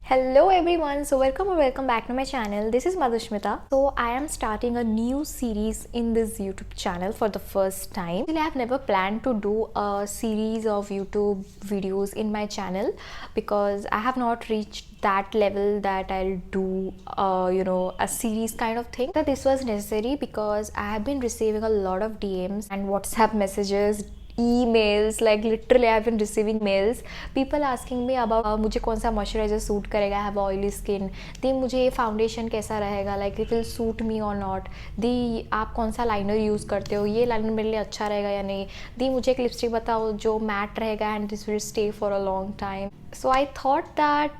Hello everyone, so welcome back to my channel. This is Madhusmita. So I am starting a new series in this YouTube channel for the first time. Actually, I have never planned to do a series of YouTube videos in my channel because I have not reached that level that I'll do a series kind of thing. So this was necessary because I have been receiving a lot of DMs and WhatsApp messages, emails, like literally I've been receiving mails, people asking me about मुझे कौन सा moisturiser suit करेगा, I have oily skin, दी मुझे ये foundation कैसा रहेगा, like it will suit me or not, दी आप कौन सा लाइनर यूज़ करते हो, ये लाइनर मेरे लिए अच्छा रहेगा या नहीं, दी मुझे एक लिपस्टिक बताओ जो मैट रहेगा and this will stay for a long time. So I thought that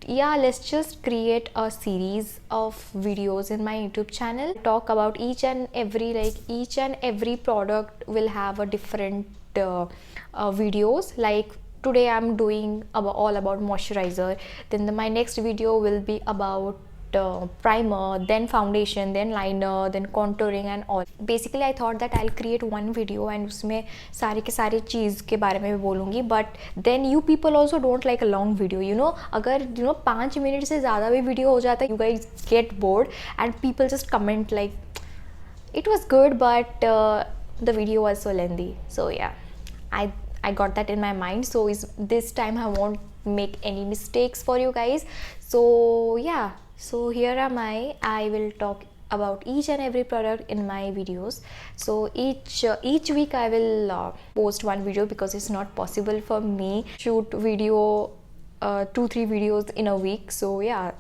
yeah, let's just create a series of videos in my YouTube channel, talk about each and every product will have a different videos. Like today I'm doing all about moisturizer, then my next video will be about primer, then foundation, then liner, then contouring and all. Basically I thought that I'll create one video and उसमें सारी के सारी चीज़ के बारे में भी बोलूँगी, but then you people also don't like a long video, you know. अगर 5 मिनट से ज़्यादा भी वीडियो हो जाता है, you guys get bored and people just comment like it was good but the video was so lengthy. So yeah, I got that in my mind, so this time I won't make any mistakes for you guys. So yeah, so here am I will talk about each and every product in my videos. So each week I will post one video because it's not possible for me shoot video 2-3 videos in a week. So yeah,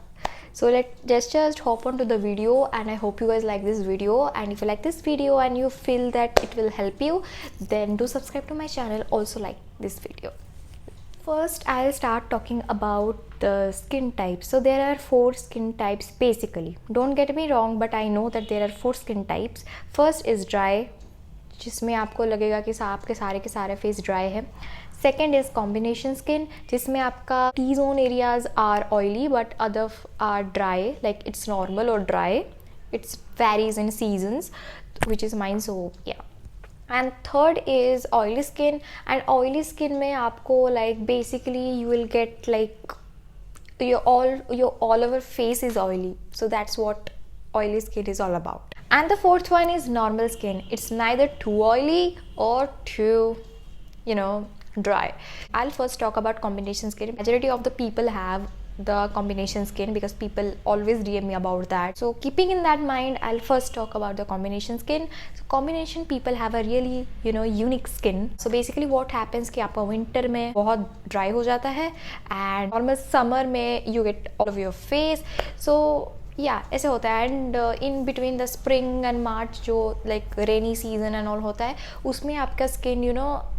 so let's just hop on to the video, and I hope you guys like this video. And if you like this video and you feel that it will help you, then do subscribe to my channel, also like this video. First I'll start talking about the skin types. So there are 4 skin types basically, don't get me wrong, but I know that there are 4 skin types. First is dry, जिसमें आपको लगेगा कि आपके सारे के सारे face dry है. Second is combination skin, जिसमें आपका T-zone areas are oily but other are dry, like it's normal or dry. It varies in seasons, which is mine, so yeah. And third is oily skin, and oily skin में आपको like basically you will get like your all over face is oily, so that's what oily skin is all about. And the fourth one is normal skin. It's neither too oily or too dry. I'll first talk about combination skin. Majority of the people have the combination skin because people always DM me about that. So keeping in that mind, I'll first talk about the combination skin. So combination people have a really unique skin. So basically what happens कि आपका winter में बहुत dry हो जाता है and normal summer में you get all of your face. So yeah, ऐसे होता है. And in between the spring and March जो like rainy season and all होता है, उसमें आपका स्किन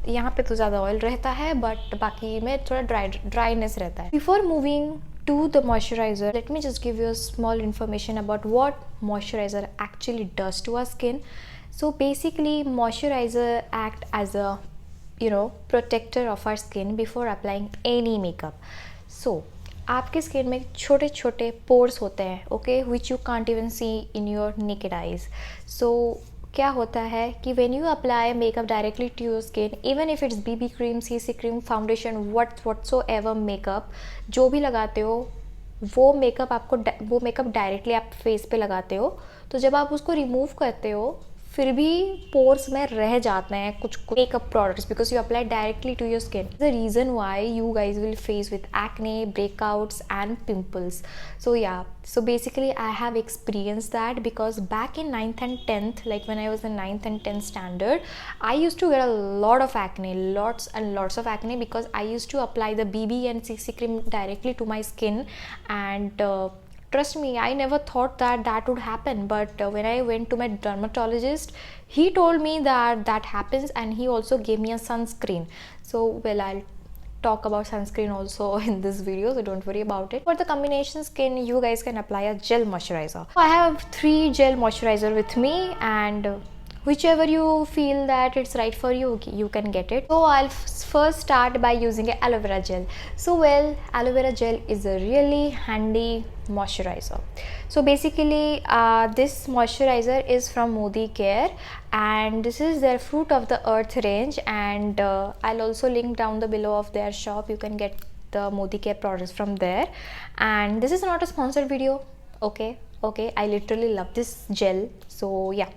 यहाँ पे तो ज़्यादा ऑयल रहता है बट बाकी में थोड़ा ड्राइनेस रहता है. Before moving to the moisturizer, let me just give you a small information about what moisturizer actually does to our skin. So basically moisturizer act as a protector of our skin before applying any makeup. So आपके skin में छोटे छोटे pores होते हैं, okay, which you can't even see in your naked eyes. So क्या होता है कि when you apply makeup directly to your skin, even if it's BB cream, CC cream, foundation, whatsoever makeup जो भी लगाते हो, वो मेकअप डायरेक्टली आप फेस पे लगाते हो, तो जब आप उसको रिमूव करते हो फिर भी पोर्स में रह जाते हैं कुछ makeup products because you apply directly to your skin. The reason why you guys will face with acne, breakouts and pimples. So yeah, so basically I have experienced that because back in 9th and 10th, like when I was in 9th and 10th standard, I used to get a lot of acne, lots and lots of acne, because I used to apply the BB and CC cream directly to my skin. And trust me, I never thought that would happen, but when I went to my dermatologist, he told me that happens, and he also gave me a sunscreen. So well, I'll talk about sunscreen also in this video, so don't worry about it. For the combination skin, you guys can apply a gel moisturizer. I have 3 gel moisturizer with me, and whichever you feel that it's right for you, you can get it. So I'll first start by using a aloe vera gel. So well, aloe vera gel is a really handy moisturizer. So basically this moisturizer is from Modi Care, and this is their fruit of the earth range, and I'll also link down the below of their shop. You can get the Modi Care products from there. And this is not a sponsored video, okay, I literally love this gel. So yeah,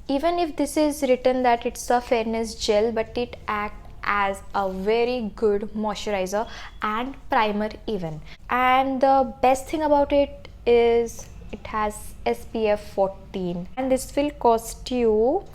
even if this is written that it's a fairness gel, but it acts as a very good moisturizer and primer even. And the best thing about it is it has SPF 14, and this will cost you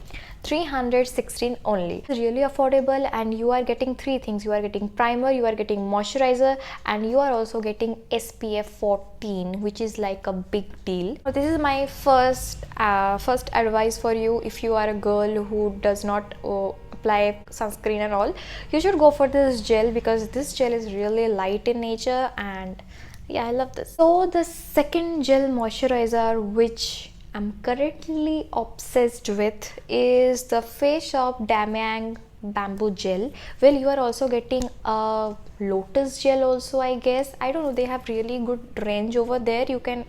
316 only. It's really affordable, and you are getting three things. You are getting primer, you are getting moisturizer, and you are also getting SPF 14, which is like a big deal. So this is my first advice for you. If you are a girl who does not apply sunscreen and all, you should go for this gel, because this gel is really light in nature, and yeah, I love this. So the second gel moisturizer which I'm currently obsessed with is the Face Shop Damyang Bamboo Gel. Well, you are also getting a Lotus Gel also, I guess. I don't know, they have really good range over there. You can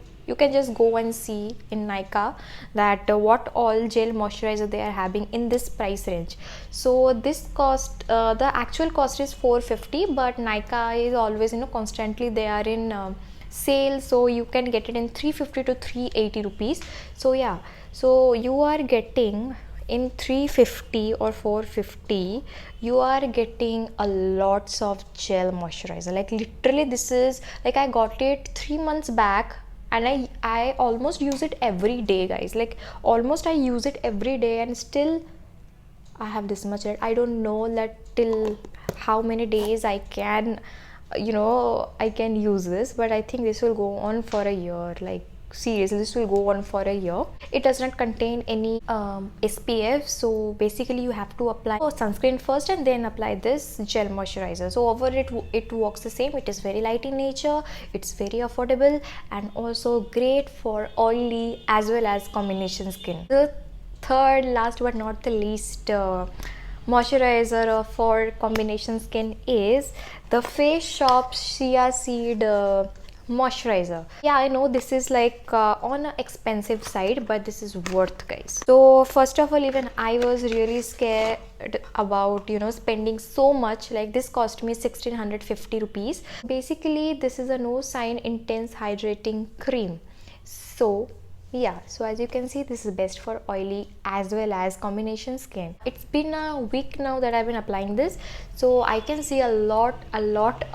just go and see in Nykaa that what all gel moisturizer they are having in this price range. So this cost, the actual cost is 450, but Nykaa is always, constantly they are in sale, so you can get it in 350 to 380 rupees. So yeah, so you are getting in 350 or 450, you are getting a lots of gel moisturizer. Like literally, this is like, I got it 3 months back, and I almost use it every day, guys. Like almost I use it every day, and still I have this much. I don't know that till how many days I can I can use this, but I think this will go on for a year. Like seriously, this will go on for a year. It does not contain any SPF, so basically you have to apply sunscreen first and then apply this gel moisturizer. So over it works the same. It is very light in nature, it's very affordable, and also great for oily as well as combination skin. The third, last but not the least, moisturizer for combination skin is the Face Shop Chia Seed moisturizer. Yeah, I know this is like on an expensive side, but this is worth, guys. So first of all, even I was really scared about spending so much. Like this cost me 1650 rupees. Basically this is a no sign intense hydrating cream. So yeah, so as you can see, this is best for oily as well as combination skin. It's been a week now that I've been applying this, so I can see a lot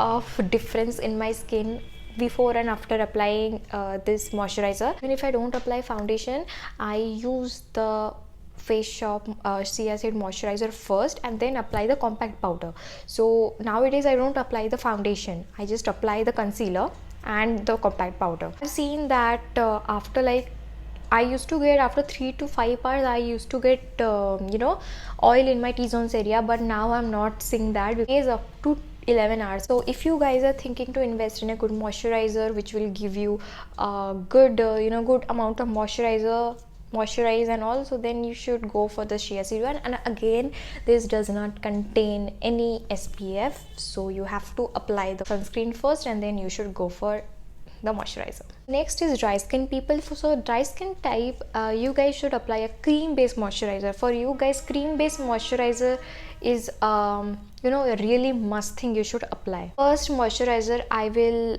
of difference in my skin before and after applying this moisturizer. Even if I don't apply foundation, I use the Face Shop Chia Seed moisturizer first and then apply the compact powder. So nowadays I don't apply the foundation, I just apply the concealer and the compact powder. I've seen that after like I used to get, after 3 to 5 hours, I used to get oil in my T-zones area, but now I'm not seeing that because up to 11 hours. So if you guys are thinking to invest in a good moisturizer which will give you a good good amount of moisturize and all, so then you should go for the Chia Seed one. And again, this does not contain any SPF, so you have to apply the sunscreen first and then you should go for the moisturizer. Next is dry skin people. So dry skin type, you guys should apply a cream based moisturizer. For you guys, cream based moisturizer is a really must thing you should apply. First moisturizer I will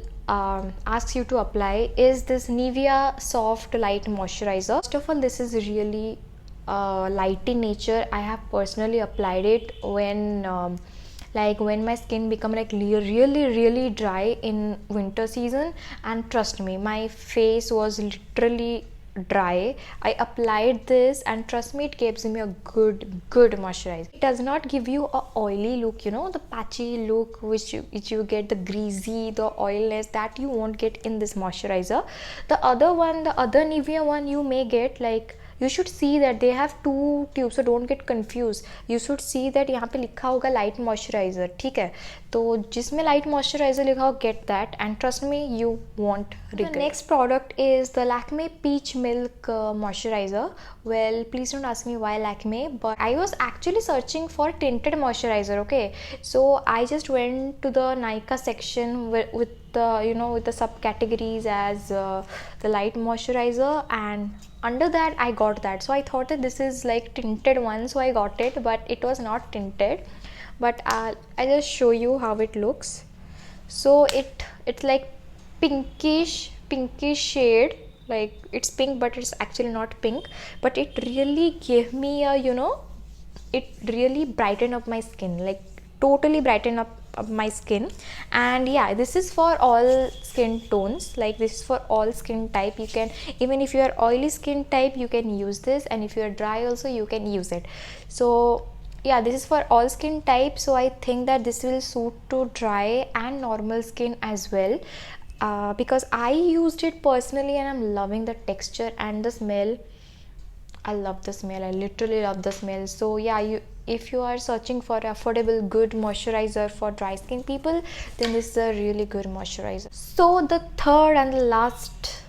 ask you to apply is this Nivea Soft Light Moisturizer. First of all, this is really light in nature. I have personally applied it when when my skin become like really dry in winter season, and trust me, my face was literally dry. I applied this and trust me, it gives me a good moisturizer. It does not give you a oily look, the patchy look which you get, the greasy, the oiliness that you won't get in this moisturizer. The other Nivea one you may get, like you should see that they have 2 tubes, so don't get confused. You should see that यहाँ पे लिखा होगा light moisturizer, ठीक है? तो जिसमें light moisturizer लिखा हो, get that, and trust me, you won't regret. The next product is the Lakme Peach Milk moisturizer. Well, please don't ask me why Lakme, but I was actually searching for tinted moisturizer. Okay, so I just went to the Nykaa section with the subcategories as the light moisturizer, and under that I got that. So I thought that this is like tinted one, so I got it, but it was not tinted. But I'll just show you how it looks. So it's like pinkish shade, like it's pink but it's actually not pink, but it really gave me a, you know, it really brightened up my skin, like totally brighten up my skin. And yeah, this is for all skin tones, like this is for all skin type. You can, even if you are oily skin type, you can use this, and if you are dry also you can use it. So yeah, this is for all skin type, so I think that this will suit to dry and normal skin as well, because I used it personally and I'm loving the texture and the smell. I love the smell. I literally love the smell. So yeah, if you are searching for affordable good moisturizer for dry skin people, then this is a really good moisturizer. So the third and the last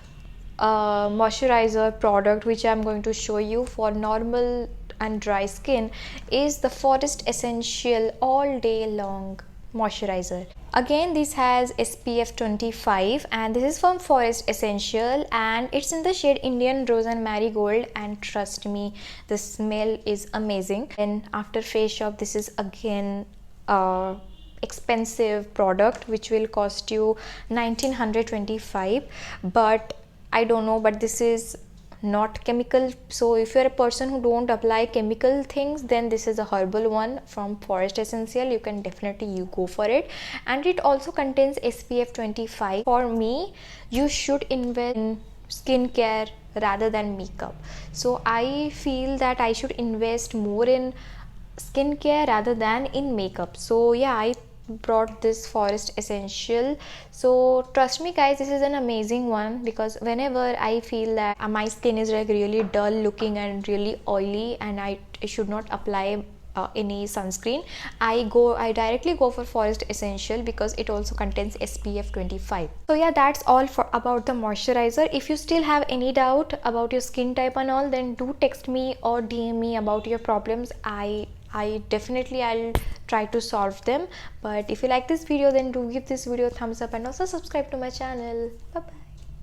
moisturizer product which I'm going to show you for normal and dry skin is the Forest Essential All Day Long moisturizer. Again, this has SPF 25 and this is from Forest Essential and it's in the shade Indian Rose and Marigold, and trust me, the smell is amazing. And after face shop, this is again expensive product which will cost you 1925, but I don't know, but this is not chemical. So if you're a person who don't apply chemical things, then this is a herbal one from Forest Essential. You can definitely you go for it, and it also contains SPF 25. For me, you should invest in skincare rather than makeup. So I feel that I should invest more in skincare rather than in makeup. So yeah, I brought this Forest Essential. So trust me guys, this is an amazing one, because whenever I feel that my skin is like really dull looking and really oily and I should not apply any sunscreen, I directly go for Forest Essential because it also contains SPF 25. So yeah, that's all for about the moisturizer. If you still have any doubt about your skin type and all, then do text me or DM me about your problems. I definitely I'll try to solve them. But if you like this video, then do give this video a thumbs up and also subscribe to my channel. Bye bye.